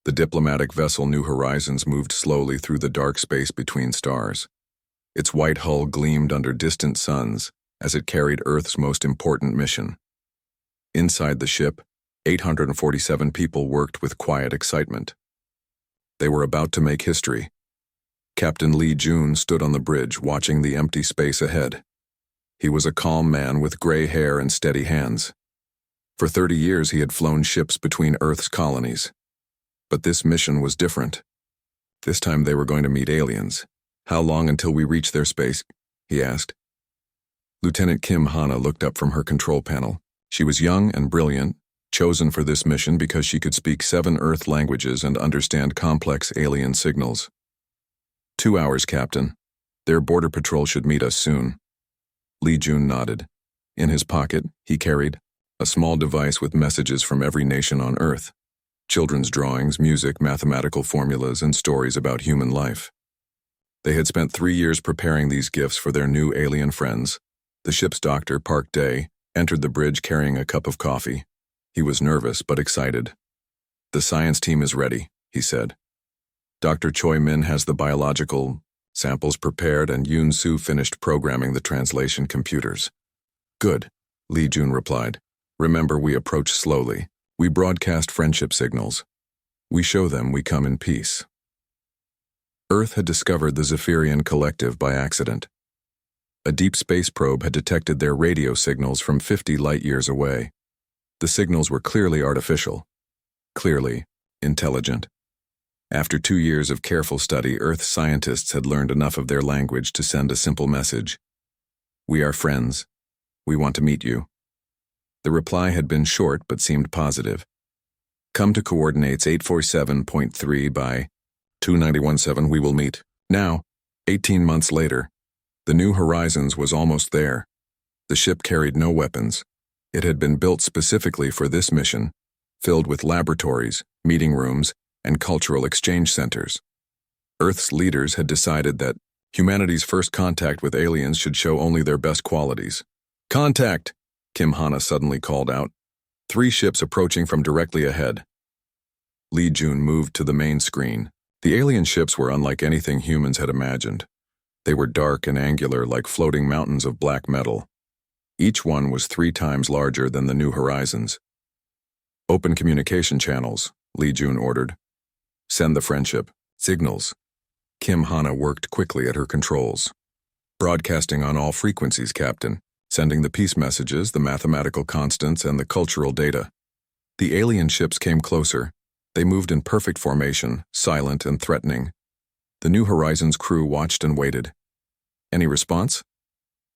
The diplomatic vessel New Horizons moved slowly through the dark space between stars. Its white hull gleamed under distant suns as it carried Earth's most important mission. Inside the ship, 847 people worked with quiet excitement. They were about to make history. Captain Lee Jun stood on the bridge watching the empty space ahead. He was a calm man with gray hair and steady hands. For 30 years he had flown ships between Earth's colonies. But this mission was different. This time they were going to meet aliens. "How long until we reach their space?" he asked. Lieutenant Kim Hana looked up from her control panel. She was young and brilliant, chosen for this mission because she could speak 7 Earth languages and understand complex alien signals. 2 hours, Captain. Their border patrol should meet us soon. Lee Jun nodded. In his pocket, he carried a small device with messages from every nation on Earth. Children's drawings, music, mathematical formulas, and stories about human life. They had spent 3 years preparing these gifts for their new alien friends. The ship's doctor, Park Day, entered the bridge carrying a cup of coffee. He was nervous but excited. "The science team is ready," he said. Dr. Choi Min has the biological samples prepared and Yoon Soo finished programming the translation computers. "Good," Lee Jun replied. "Remember, we approach slowly. We broadcast friendship signals. We show them we come in peace." Earth had discovered the Zephyrian Collective by accident. A deep space probe had detected their radio signals from 50 light-years away. The signals were clearly artificial, clearly intelligent. After 2 years of careful study, Earth scientists had learned enough of their language to send a simple message. "We are friends. We want to meet you." The reply had been short but seemed positive. "Come to coordinates 847.3 by 2917. We will meet." Now, 18 months later, the New Horizons was almost there. The ship carried no weapons. It had been built specifically for this mission, filled with laboratories, meeting rooms, and cultural exchange centers. Earth's leaders had decided that humanity's first contact with aliens should show only their best qualities. "Contact!" Kim Hana suddenly called out. 3 ships approaching from directly ahead. Lee Jun moved to the main screen. The alien ships were unlike anything humans had imagined. They were dark and angular like floating mountains of black metal. Each one was 3 times larger than the New Horizons. "Open communication channels," Lee Jun ordered. "Send the friendship signals." Kim Hana worked quickly at her controls. "Broadcasting on all frequencies, Captain. Sending the peace messages, the mathematical constants, and the cultural data." The alien ships came closer. They moved in perfect formation, silent and threatening. The New Horizons crew watched and waited. "Any response?"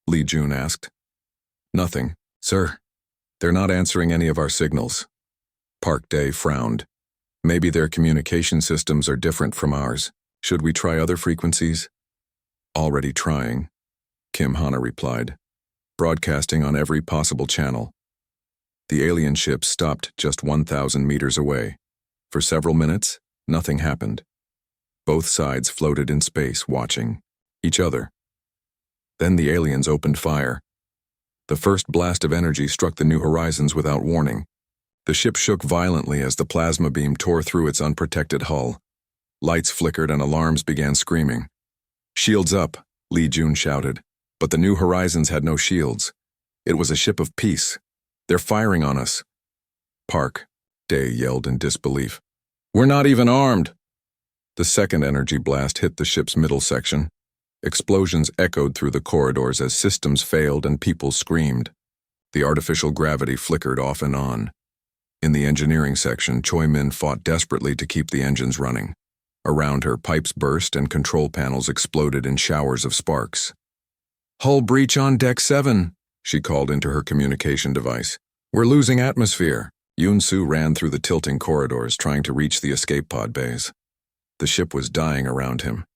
Lee Jun asked. "Nothing, sir. They're not answering any of our signals." Park Day frowned. "Maybe their communication systems are different from ours. Should we try other frequencies?" "Already trying," Kim Hana replied. "Broadcasting on every possible channel." The alien ship stopped just 1,000 meters away. For several minutes, nothing happened. Both sides floated in space, watching each other. Then the aliens opened fire. The first blast of energy struck the New Horizons without warning. The ship shook violently as the plasma beam tore through its unprotected hull. Lights flickered and alarms began screaming. "Shields up," Lee Jun shouted. But the New Horizons had no shields. It was a ship of peace. "They're firing on us." "Park," Day yelled in disbelief. "We're not even armed." The second energy blast hit the ship's middle section. Explosions echoed through the corridors as systems failed and people screamed. The artificial gravity flickered off and on. In the engineering section, Choi Min fought desperately to keep the engines running. Around her, pipes burst and control panels exploded in showers of sparks. "Hull breach on Deck 7, she called into her communication device. "We're losing atmosphere." Yoon Soo ran through the tilting corridors trying to reach the escape pod bays. The ship was dying around him,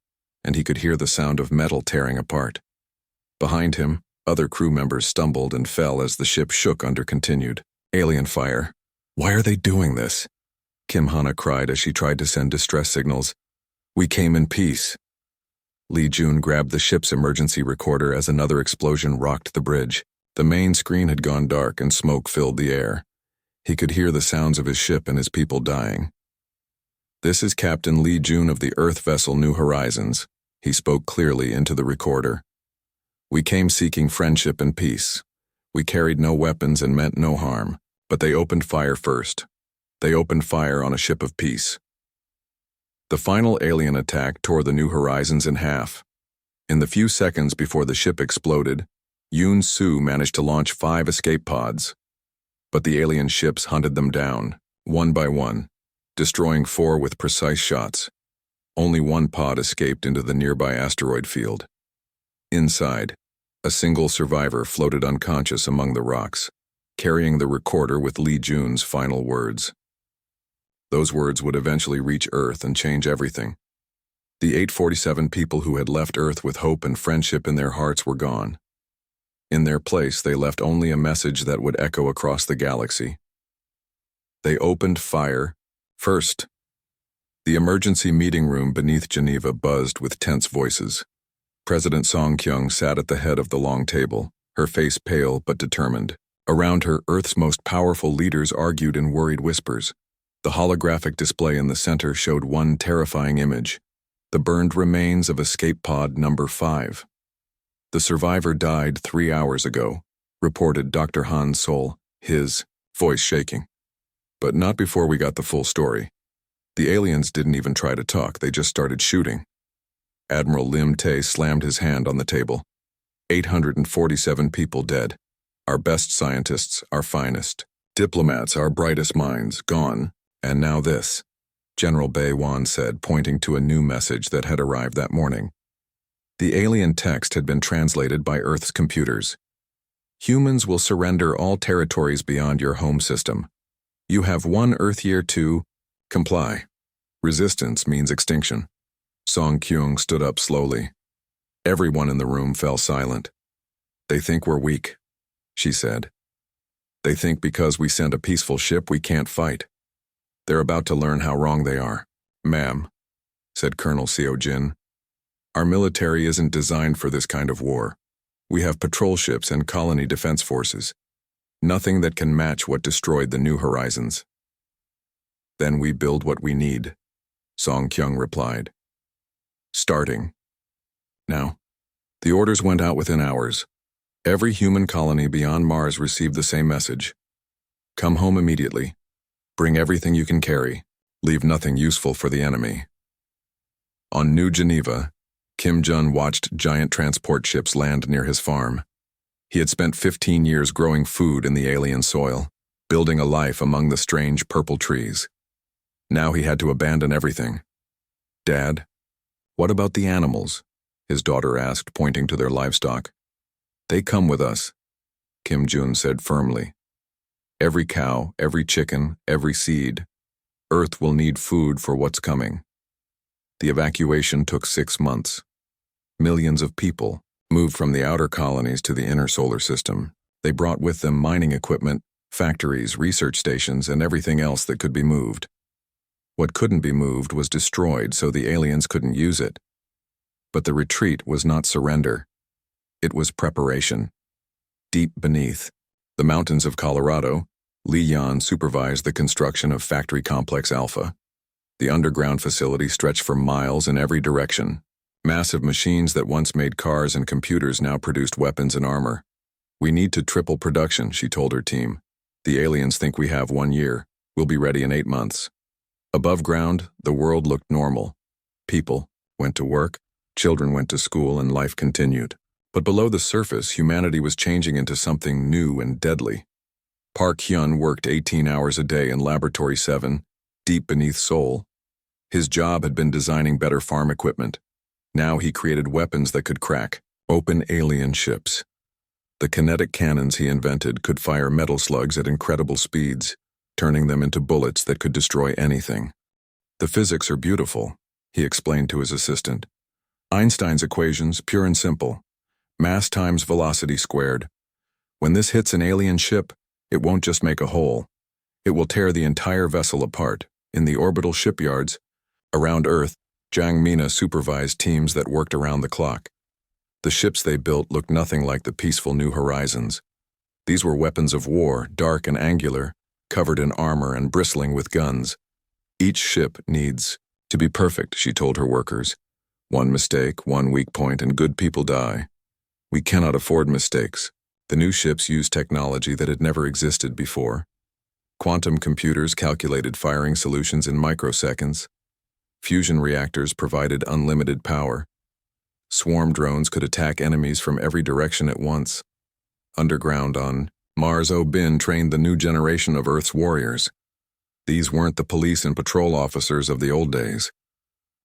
and he could hear the sound of metal tearing apart. Behind him, other crew members stumbled and fell as the ship shook under continued alien fire. "Why are they doing this?" Kim Hana cried as she tried to send distress signals. "We came in peace." Lee Jun grabbed the ship's emergency recorder as another explosion rocked the bridge. The main screen had gone dark and smoke filled the air. He could hear the sounds of his ship and his people dying. "This is Captain Lee Jun of the Earth vessel New Horizons." He spoke clearly into the recorder. "We came seeking friendship and peace. We carried no weapons and meant no harm, but they opened fire first. They opened fire on a ship of peace." The final alien attack tore the New Horizons in half. In the few seconds before the ship exploded, Yoon Soo managed to launch 5 escape pods. But the alien ships hunted them down, one by one, destroying 4 with precise shots. Only 1 pod escaped into the nearby asteroid field. Inside, a single survivor floated unconscious among the rocks, carrying the recorder with Lee Jun's final words. Those words would eventually reach Earth and change everything. The 847 people who had left Earth with hope and friendship in their hearts were gone. In their place, they left only a message that would echo across the galaxy. They opened fire first. The emergency meeting room beneath Geneva buzzed with tense voices. President Song Kyung sat at the head of the long table, her face pale but determined. Around her, Earth's most powerful leaders argued in worried whispers. The holographic display in the center showed one terrifying image: the burned remains of escape pod number 5. "The survivor died 3 hours ago," reported Dr. Han Sol, his voice shaking. "But not before we got the full story. The aliens didn't even try to talk, they just started shooting." Admiral Lim Tae slammed his hand on the table. 847 people dead. Our best scientists, our finest. Diplomats, our brightest minds, gone. And now this, General Bae Wan said, pointing to a new message that had arrived that morning. The alien text had been translated by Earth's computers. "Humans will surrender all territories beyond your home system. You have 1 Earth year to comply. Resistance means extinction." Song Kyung stood up slowly. Everyone in the room fell silent. "They think we're weak," she said. "They think because we sent a peaceful ship we can't fight. They're about to learn how wrong they are." "Ma'am," said Colonel Seo Jin, "our military isn't designed for this kind of war. We have patrol ships and colony defense forces. Nothing that can match what destroyed the New Horizons." "Then we build what we need," Song Kyung replied. "Starting now." The orders went out within hours. Every human colony beyond Mars received the same message. "Come home immediately. Bring everything you can carry. Leave nothing useful for the enemy." On New Geneva, Kim Jun watched giant transport ships land near his farm. He had spent 15 years growing food in the alien soil, building a life among the strange purple trees. Now he had to abandon everything. "Dad, what about the animals?" his daughter asked, pointing to their livestock. "They come with us," Kim Jun said firmly. "Every cow, every chicken, every seed. Earth will need food for what's coming." The evacuation took 6 months. Millions of people moved from the outer colonies to the inner solar system. They brought with them mining equipment, factories, research stations, and everything else that could be moved. What couldn't be moved was destroyed so the aliens couldn't use it. But the retreat was not surrender. It was preparation. Deep beneath the mountains of Colorado, Li Yan supervised the construction of Factory Complex Alpha. The underground facility stretched for miles in every direction. Massive machines that once made cars and computers now produced weapons and armor. "We need to triple production," she told her team. "The aliens think we have 1 year. We'll be ready in 8 months." Above ground, the world looked normal. People went to work, children went to school, and life continued. But below the surface, humanity was changing into something new and deadly. Park Hyun worked 18 hours a day in Laboratory 7, deep beneath Seoul. His job had been designing better farm equipment. Now he created weapons that could crack open alien ships. The kinetic cannons he invented could fire metal slugs at incredible speeds, turning them into bullets that could destroy anything. "The physics are beautiful," he explained to his assistant. "Einstein's equations, pure and simple. Mass times velocity squared. When this hits an alien ship, it won't just make a hole. It will tear the entire vessel apart. In the orbital shipyards around Earth, Jang Mina supervised teams that worked around the clock. The ships they built looked nothing like the peaceful New Horizons. These were weapons of war, dark and angular, covered in armor and bristling with guns. Each ship needs to be perfect, she told her workers. One mistake, one weak point, and good people die. We cannot afford mistakes. The new ships use technology that had never existed before. Quantum computers calculated firing solutions in microseconds. Fusion reactors provided unlimited power. Swarm drones could attack enemies from every direction at once. Underground on Mars, Bin trained the new generation of Earth's warriors. These weren't the police and patrol officers of the old days.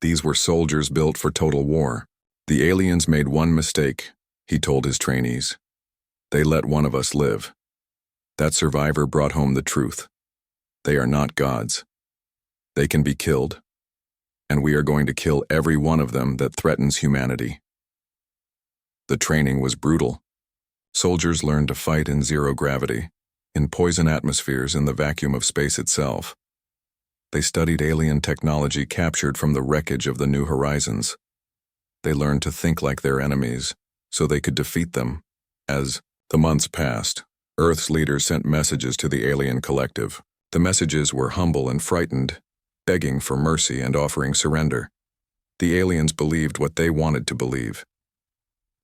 These were soldiers built for total war. The aliens made one mistake, he told his trainees. They let one of us live. That survivor brought home the truth. They are not gods. They can be killed. And we are going to kill every one of them that threatens humanity. The training was brutal. Soldiers learned to fight in zero gravity, in poison atmospheres in the vacuum of space itself. They studied alien technology captured from the wreckage of the New Horizons. They learned to think like their enemies, so they could defeat them. As the months passed, Earth's leaders sent messages to the alien collective. The messages were humble and frightened, begging for mercy and offering surrender. The aliens believed what they wanted to believe.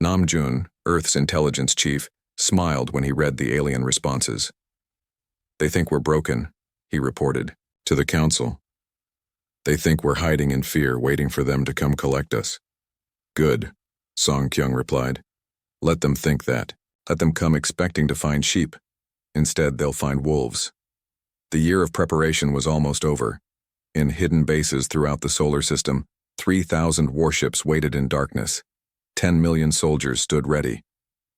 Namjoon, Earth's intelligence chief, smiled when he read the alien responses. They think we're broken, he reported to the council. They think we're hiding in fear, waiting for them to come collect us. Good, Song Kyung replied. Let them think that. Let them come expecting to find sheep. Instead, they'll find wolves. The year of preparation was almost over. In hidden bases throughout the solar system, 3,000 warships waited in darkness. 10 million soldiers stood ready.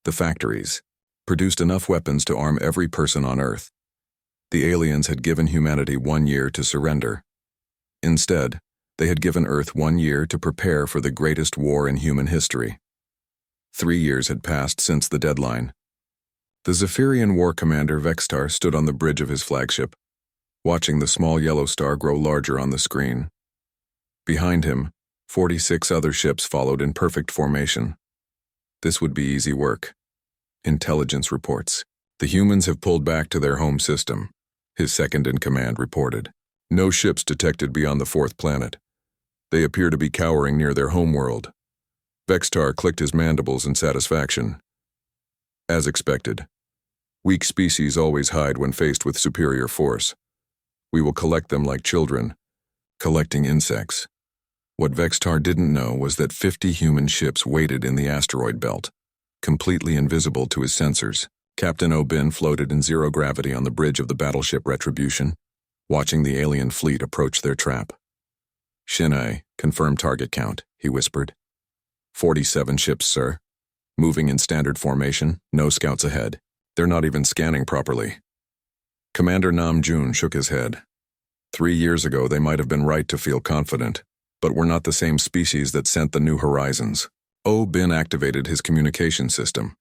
The factories produced enough weapons to arm every person on Earth. The aliens had given humanity 1 year to surrender. Instead, they had given Earth 1 year to prepare for the greatest war in human history. 3 years had passed since the deadline. The Zephyrian war commander Vextar stood on the bridge of his flagship, watching the small yellow star grow larger on the screen. Behind him, 46 other ships followed in perfect formation. This would be easy work. Intelligence reports. The humans have pulled back to their home system, his second-in-command reported. No ships detected beyond the 4th planet. They appear to be cowering near their homeworld. Vextar clicked his mandibles in satisfaction. As expected. Weak species always hide when faced with superior force. We will collect them like children, collecting insects. What Vextar didn't know was that 50 human ships waited in the asteroid belt, completely invisible to his sensors. Captain O'Bin floated in zero gravity on the bridge of the battleship Retribution, watching the alien fleet approach their trap. Shinai, confirm target count, he whispered. 47 ships, sir. Moving in standard formation, no scouts ahead. They're not even scanning properly. Commander Namjoon shook his head. 3 years ago, they might have been right to feel confident, but we're not the same species that sent the New Horizons. O'Bin activated his communication system.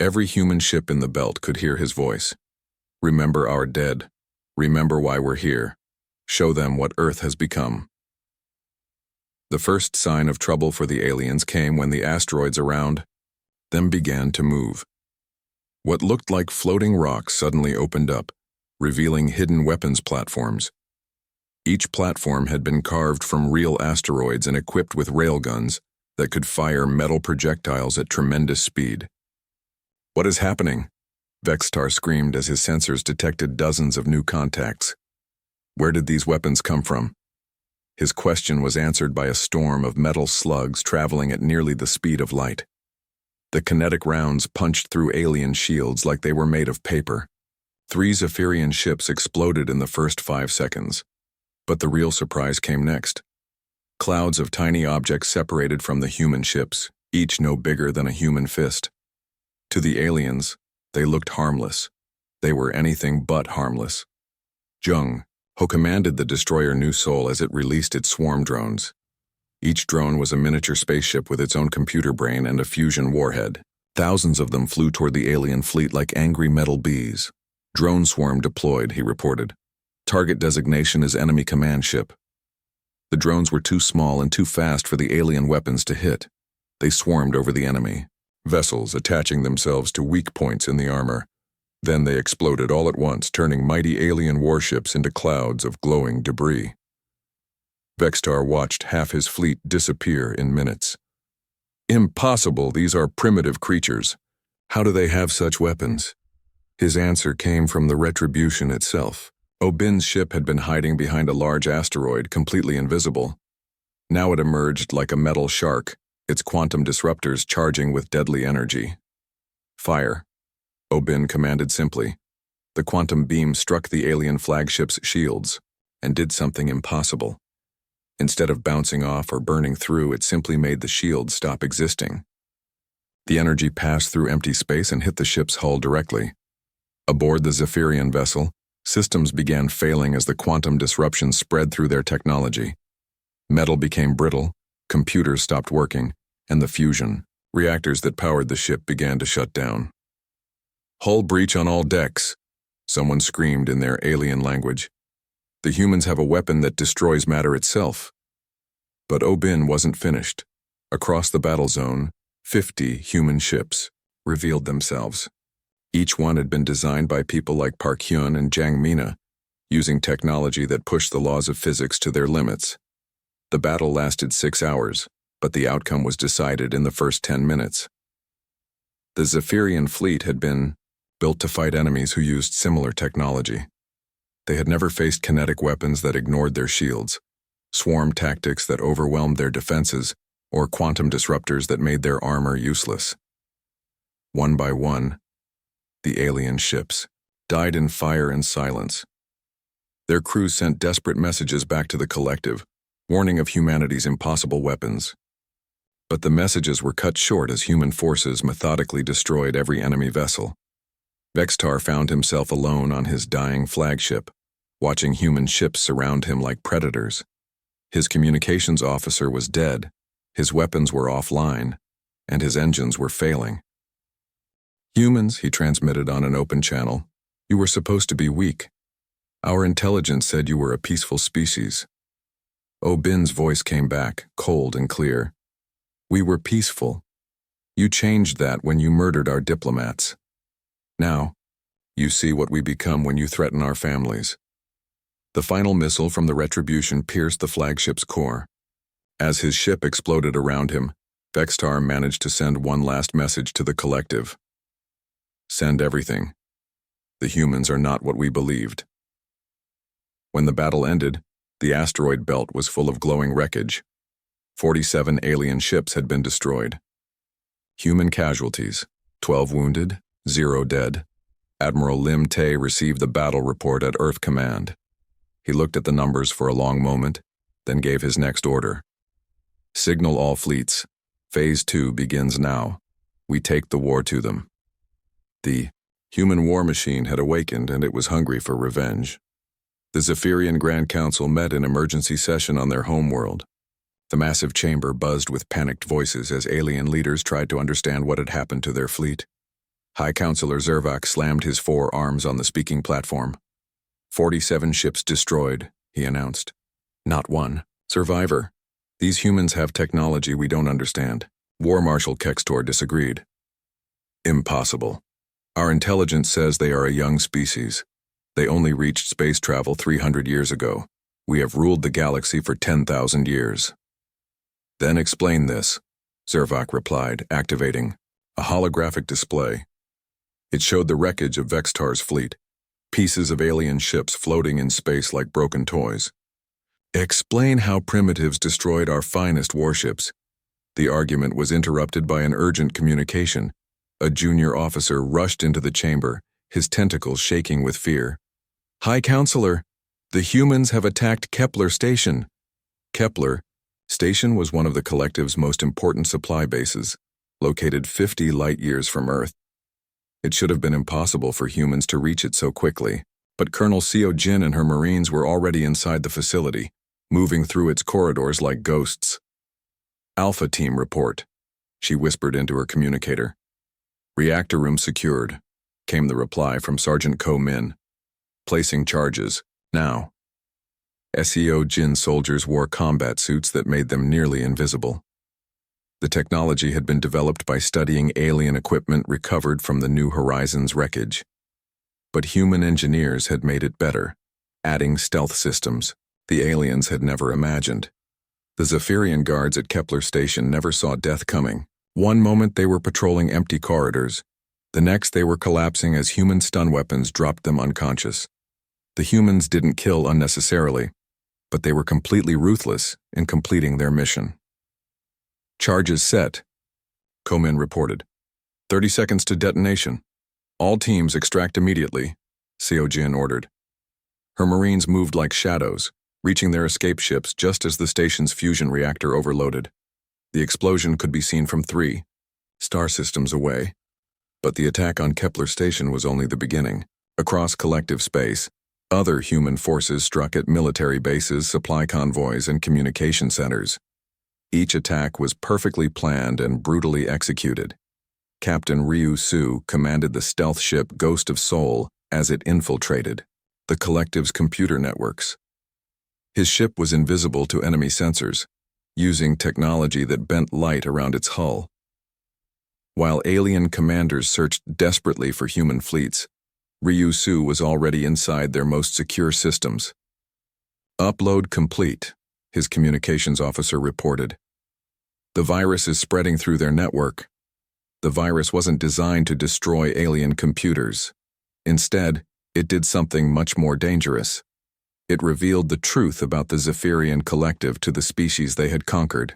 Every human ship in the belt could hear his voice. Remember our dead. Remember why we're here. Show them what Earth has become. The first sign of trouble for the aliens came when the asteroids around them began to move. What looked like floating rocks suddenly opened up, revealing hidden weapons platforms. Each platform had been carved from real asteroids and equipped with railguns that could fire metal projectiles at tremendous speed. What is happening? Vextar screamed as his sensors detected dozens of new contacts. Where did these weapons come from? His question was answered by a storm of metal slugs traveling at nearly the speed of light. The kinetic rounds punched through alien shields like they were made of paper. 3 Zephyrian ships exploded in the first 5 seconds. But the real surprise came next. Clouds of tiny objects separated from the human ships, each no bigger than a human fist. To the aliens, they looked harmless. They were anything but harmless. Jung, who commanded the destroyer New Sol as it released its swarm drones. Each drone was a miniature spaceship with its own computer brain and a fusion warhead. Thousands of them flew toward the alien fleet like angry metal bees. Drone swarm deployed, he reported. Target designation is enemy command ship. The drones were too small and too fast for the alien weapons to hit. They swarmed over the enemy, vessels attaching themselves to weak points in the armor. Then they exploded all at once, turning mighty alien warships into clouds of glowing debris. Vextar watched half his fleet disappear in minutes. Impossible, these are primitive creatures. How do they have such weapons? His answer came from the Retribution itself. Obin's ship had been hiding behind a large asteroid, completely invisible. Now it emerged like a metal shark, its quantum disruptors charging with deadly energy. Fire, Obin commanded simply. The quantum beam struck the alien flagship's shields and did something impossible. Instead of bouncing off or burning through, it simply made the shields stop existing. The energy passed through empty space and hit the ship's hull directly. Aboard the Zephyrian vessel, systems began failing as the quantum disruption spread through their technology. Metal became brittle, computers stopped working, and the fusion reactors that powered the ship began to shut down. "Hull breach on all decks," someone screamed in their alien language. "The humans have a weapon that destroys matter itself." But Obin wasn't finished. Across the battle zone, 50 human ships revealed themselves. Each one had been designed by people like Park Hyun and Jang Mina, using technology that pushed the laws of physics to their limits. The battle lasted 6 hours, but the outcome was decided in the first 10 minutes. The Zephyrian fleet had been built to fight enemies who used similar technology. They had never faced kinetic weapons that ignored their shields, swarm tactics that overwhelmed their defenses, or quantum disruptors that made their armor useless. One by one, the alien ships died in fire and silence. Their crews sent desperate messages back to the collective, warning of humanity's impossible weapons. But the messages were cut short as human forces methodically destroyed every enemy vessel. Vextar found himself alone on his dying flagship, watching human ships surround him like predators. His communications officer was dead, his weapons were offline, and his engines were failing. "Humans," he transmitted on an open channel, "you were supposed to be weak. Our intelligence said you were a peaceful species." Obin's voice came back, cold and clear. "We were peaceful. You changed that when you murdered our diplomats. Now, you see what we become when you threaten our families." The final missile from the Retribution pierced the flagship's core. As his ship exploded around him, Vextar managed to send one last message to the collective. "Send everything. The humans are not what we believed." When the battle ended, the asteroid belt was full of glowing wreckage. 47 alien ships had been destroyed. Human casualties, 12 wounded, 0 dead. Admiral Lim Tae received the battle report at Earth Command. He looked at the numbers for a long moment, then gave his next order. "Signal all fleets. Phase 2 begins now. We take the war to them." The human war machine had awakened, and it was hungry for revenge. The Zephyrian Grand Council met in emergency session on their homeworld. The massive chamber buzzed with panicked voices as alien leaders tried to understand what had happened to their fleet. High Counselor Zervak slammed his 4 arms on the speaking platform. 47 ships destroyed, he announced. Not one survivor. These humans have technology we don't understand. War Marshal Kextor disagreed. Impossible. Our intelligence says they are a young species. They only reached space travel 300 years ago. We have ruled the galaxy for 10,000 years. Then explain this, Zervak replied, activating a holographic display. It showed the wreckage of Vextar's fleet, pieces of alien ships floating in space like broken toys. Explain how primitives destroyed our finest warships. The argument was interrupted by an urgent communication. A junior officer rushed into the chamber, his tentacles shaking with fear. High Counselor, the humans have attacked Kepler Station. Kepler Station was one of the collective's most important supply bases, located 50 light-years from Earth. It should have been impossible for humans to reach it so quickly, but Colonel Seo Jin and her Marines were already inside the facility, moving through its corridors like ghosts. Alpha Team report, she whispered into her communicator. Reactor room secured, came the reply from Sergeant Ko Min. Placing charges, now. Seo Jin soldiers wore combat suits that made them nearly invisible. The technology had been developed by studying alien equipment recovered from the New Horizons wreckage. But human engineers had made it better, adding stealth systems the aliens had never imagined. The Zephyrian guards at Kepler Station never saw death coming. One moment they were patrolling empty corridors. The next they were collapsing as human stun weapons dropped them unconscious. The humans didn't kill unnecessarily, but they were completely ruthless in completing their mission. Charges set, Komin reported. 30 seconds to detonation. All teams extract immediately, Seojin ordered. Her Marines moved like shadows, reaching their escape ships just as the station's fusion reactor overloaded. The explosion could be seen from 3 star systems away. But the attack on Kepler Station was only the beginning. Across collective space, other human forces struck at military bases, supply convoys, and communication centers. Each attack was perfectly planned and brutally executed. Captain Ryu Su commanded the stealth ship Ghost of Seoul as it infiltrated the collective's computer networks. His ship was invisible to enemy sensors, using technology that bent light around its hull. While alien commanders searched desperately for human fleets, Ryu Su was already inside their most secure systems. Upload complete, his communications officer reported. The virus is spreading through their network. The virus wasn't designed to destroy alien computers. Instead, it did something much more dangerous. It revealed the truth about the Zephyrian collective to the species they had conquered.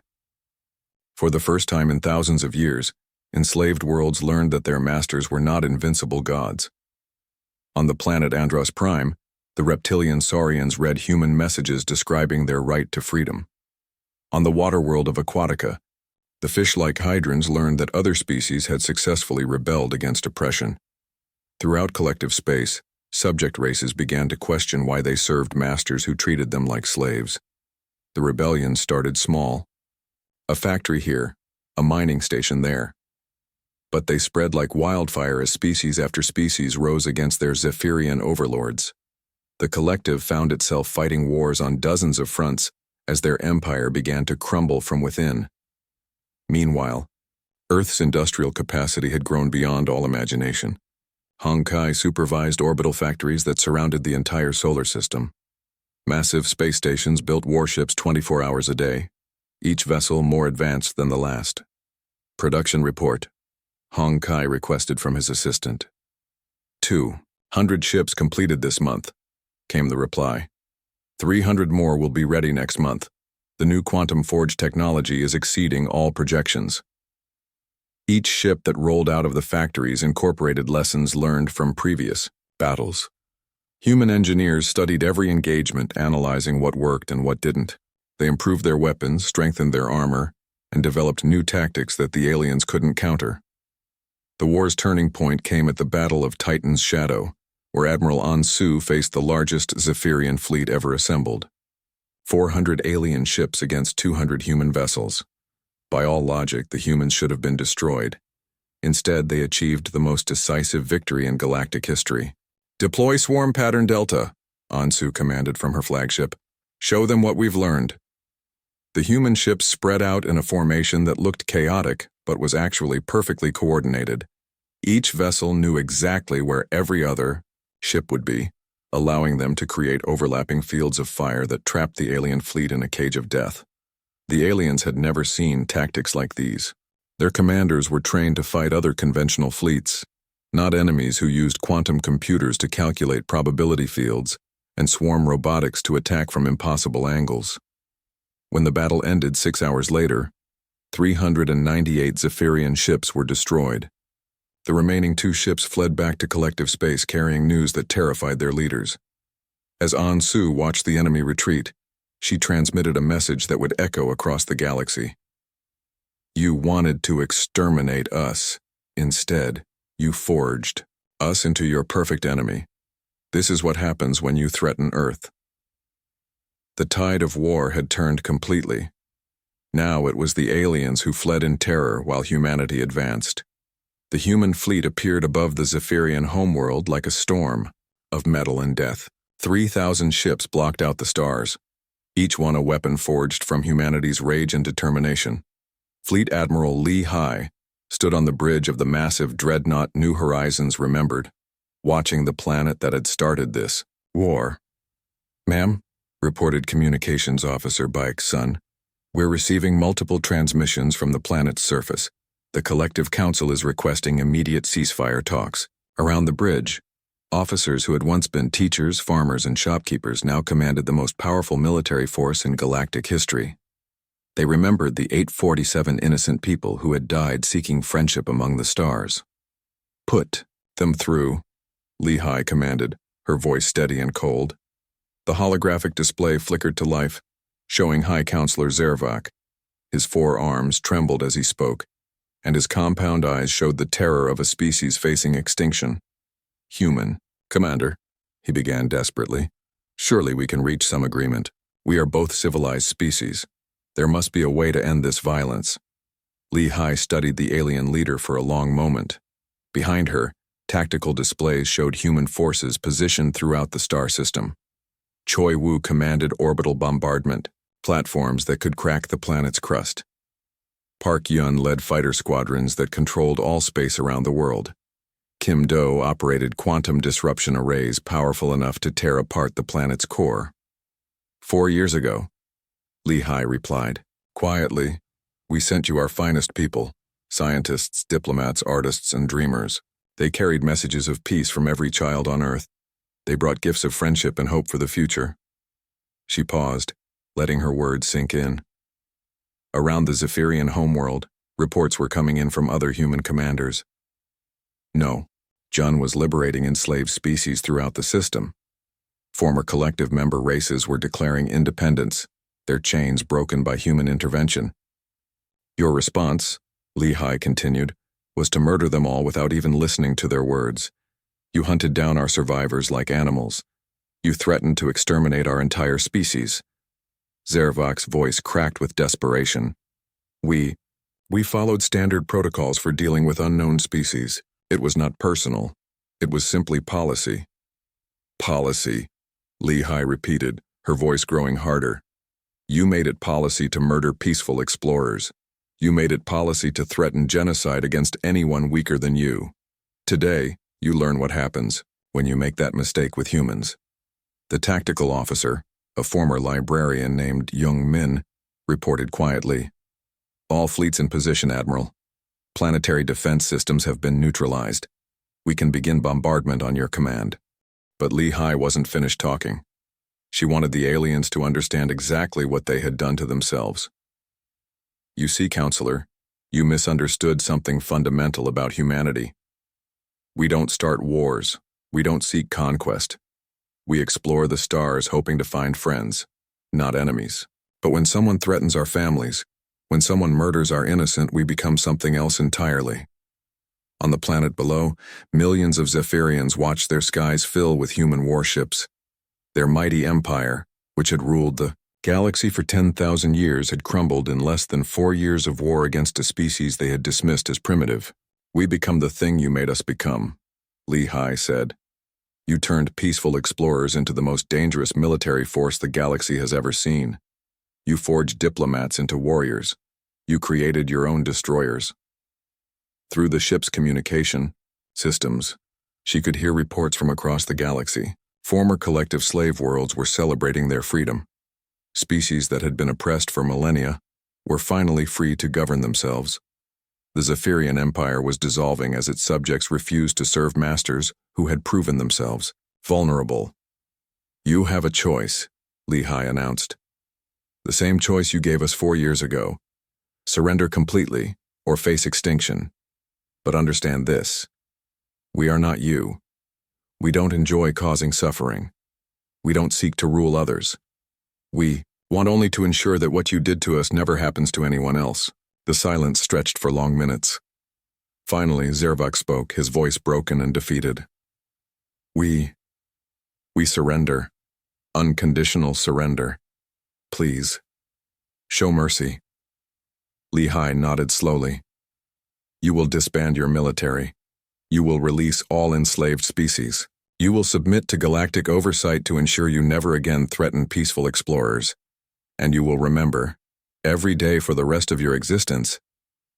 For the first time in thousands of years, enslaved worlds learned that their masters were not invincible gods. On the planet Andros Prime, the reptilian saurians read human messages describing their right to freedom. On the water world of Aquatica, the fish-like hydrants learned that other species had successfully rebelled against oppression. Throughout collective space, subject races began to question why they served masters who treated them like slaves. The rebellion started small. A factory here, a mining station there. But they spread like wildfire as species after species rose against their Zephyrian overlords. The collective found itself fighting wars on dozens of fronts as their empire began to crumble from within. Meanwhile, Earth's industrial capacity had grown beyond all imagination. Honkai supervised orbital factories that surrounded the entire solar system. Massive space stations built warships 24 hours a day, each vessel more advanced than the last. Production report, Honkai requested from his assistant. 200 ships completed this month, came the reply. 300 more will be ready next month. The new quantum forge technology is exceeding all projections. Each ship that rolled out of the factories incorporated lessons learned from previous battles. Human engineers studied every engagement, analyzing what worked and what didn't. They improved their weapons, strengthened their armor, and developed new tactics that the aliens couldn't counter. The war's turning point came at the Battle of Titan's Shadow, where Admiral Ansu faced the largest Zephyrian fleet ever assembled. 400 alien ships against 200 human vessels. By all logic, the humans should have been destroyed. Instead, they achieved the most decisive victory in galactic history. "Deploy Swarm Pattern Delta," Ansu commanded from her flagship. "Show them what we've learned." The human ships spread out in a formation that looked chaotic, but was actually perfectly coordinated. Each vessel knew exactly where every other ship would be, allowing them to create overlapping fields of fire that trapped the alien fleet in a cage of death. The aliens had never seen tactics like these. Their commanders were trained to fight other conventional fleets, not enemies who used quantum computers to calculate probability fields and swarm robotics to attack from impossible angles. When the battle ended 6 hours later, 398 Zephyrian ships were destroyed. The remaining 2 ships fled back to collective space carrying news that terrified their leaders. As Ansu watched the enemy retreat, she transmitted a message that would echo across the galaxy. "You wanted to exterminate us. Instead, you forged us into your perfect enemy. This is what happens when you threaten Earth." The tide of war had turned completely. Now it was the aliens who fled in terror while humanity advanced. The human fleet appeared above the Zephyrian homeworld like a storm of metal and death. 3,000 ships blocked out the stars, each one a weapon forged from humanity's rage and determination. Fleet Admiral Lee Hai stood on the bridge of the massive dreadnought New Horizons remembered, watching the planet that had started this war. "Ma'am," reported Communications Officer Baek's son, We're receiving multiple transmissions from the planet's surface. The Collective Council is requesting immediate ceasefire talks. Around the bridge, officers who had once been teachers, farmers, and shopkeepers now commanded the most powerful military force in galactic history. They remembered the 847 innocent people who had died seeking friendship among the stars. "Put them through," Lehigh commanded, her voice steady and cold. The holographic display flickered to life, showing High Counselor Zervac. His 4 arms trembled as he spoke, and his compound eyes showed the terror of a species facing extinction. "Human, Commander," he began desperately. "Surely we can reach some agreement. We are both civilized species. There must be a way to end this violence." Lehigh studied the alien leader for a long moment. Behind her, tactical displays showed human forces positioned throughout the star system. Choi Wu commanded orbital bombardment, platforms that could crack the planet's crust. Park Yun led fighter squadrons that controlled all space around the world. Kim Do operated quantum disruption arrays powerful enough to tear apart the planet's core. 4 years ago, Lehigh replied, quietly, "We sent you our finest people, scientists, diplomats, artists, and dreamers. They carried messages of peace from every child on Earth. They brought gifts of friendship and hope for the future." She paused, letting her words sink in. Around the Zephyrian homeworld, reports were coming in from other human commanders. No, Jun was liberating enslaved species throughout the system. Former collective member races were declaring independence, their chains broken by human intervention. "Your response," Lehigh continued, "was to murder them all without even listening to their words. You hunted down our survivors like animals. You threatened to exterminate our entire species." Zervak's voice cracked with desperation. We followed standard protocols for dealing with unknown species. It was not personal. It was simply policy." "Policy," Lehigh repeated, her voice growing harder. "You made it policy to murder peaceful explorers. You made it policy to threaten genocide against anyone weaker than you. Today, you learn what happens when you make that mistake with humans." The tactical officer, a former librarian named Young Min, reported quietly, "All fleets in position, Admiral. Planetary defense systems have been neutralized. We can begin bombardment on your command." But Lehigh wasn't finished talking. She wanted the aliens to understand exactly what they had done to themselves. "You see, Counselor, you misunderstood something fundamental about humanity. We don't start wars. We don't seek conquest. We explore the stars hoping to find friends, not enemies. But when someone threatens our families, when someone murders our innocent, we become something else entirely." On the planet below, millions of Zephyrians watched their skies fill with human warships. Their mighty empire, which had ruled the galaxy for 10,000 years, had crumbled in less than 4 years of war against a species they had dismissed as primitive. "We become the thing you made us become," Lehigh said. "You turned peaceful explorers into the most dangerous military force the galaxy has ever seen. You forged diplomats into warriors. You created your own destroyers." Through the ship's communication systems, she could hear reports from across the galaxy. Former collective slave worlds were celebrating their freedom. Species that had been oppressed for millennia were finally free to govern themselves. The Zephyrian Empire was dissolving as its subjects refused to serve masters who had proven themselves vulnerable. "You have a choice," Lehigh announced. "The same choice you gave us 4 years ago. Surrender completely or face extinction. But understand this. We are not you. We don't enjoy causing suffering. We don't seek to rule others. We want only to ensure that what you did to us never happens to anyone else." The silence stretched for long minutes. Finally, Zervac spoke, his voice broken and defeated. We surrender. Unconditional surrender. Please. Show mercy." Lehigh nodded slowly. "You will disband your military. You will release all enslaved species. You will submit to galactic oversight to ensure you never again threaten peaceful explorers. And you will remember, every day for the rest of your existence,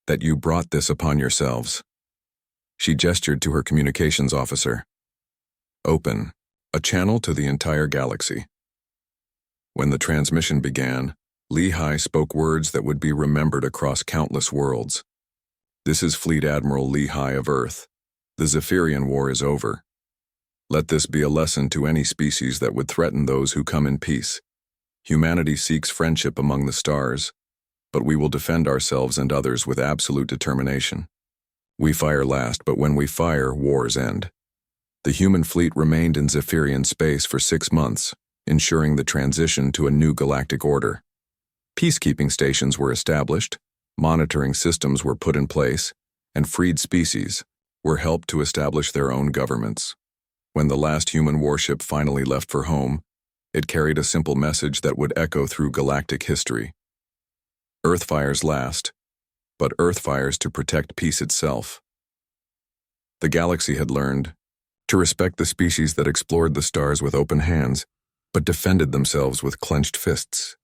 that you brought this upon yourselves." She gestured to her communications officer. "Open a channel to the entire galaxy." When the transmission began, Lehigh spoke words that would be remembered across countless worlds. This is Fleet Admiral Lehigh of Earth. The Zephyrian War is over. Let this be a lesson to any species that would threaten those who come in peace. Humanity seeks friendship among the stars, but we will defend ourselves and others with absolute determination. We fire last, but when we fire, wars end. The human fleet remained in Zephyrian space for 6 months, ensuring the transition to a new galactic order. Peacekeeping stations were established, monitoring systems were put in place, and freed species were helped to establish their own governments. When the last human warship finally left for home, it carried a simple message that would echo through galactic history. Earth fires last, but Earth fires to protect peace itself. The galaxy had learned to respect the species that explored the stars with open hands, but defended themselves with clenched fists.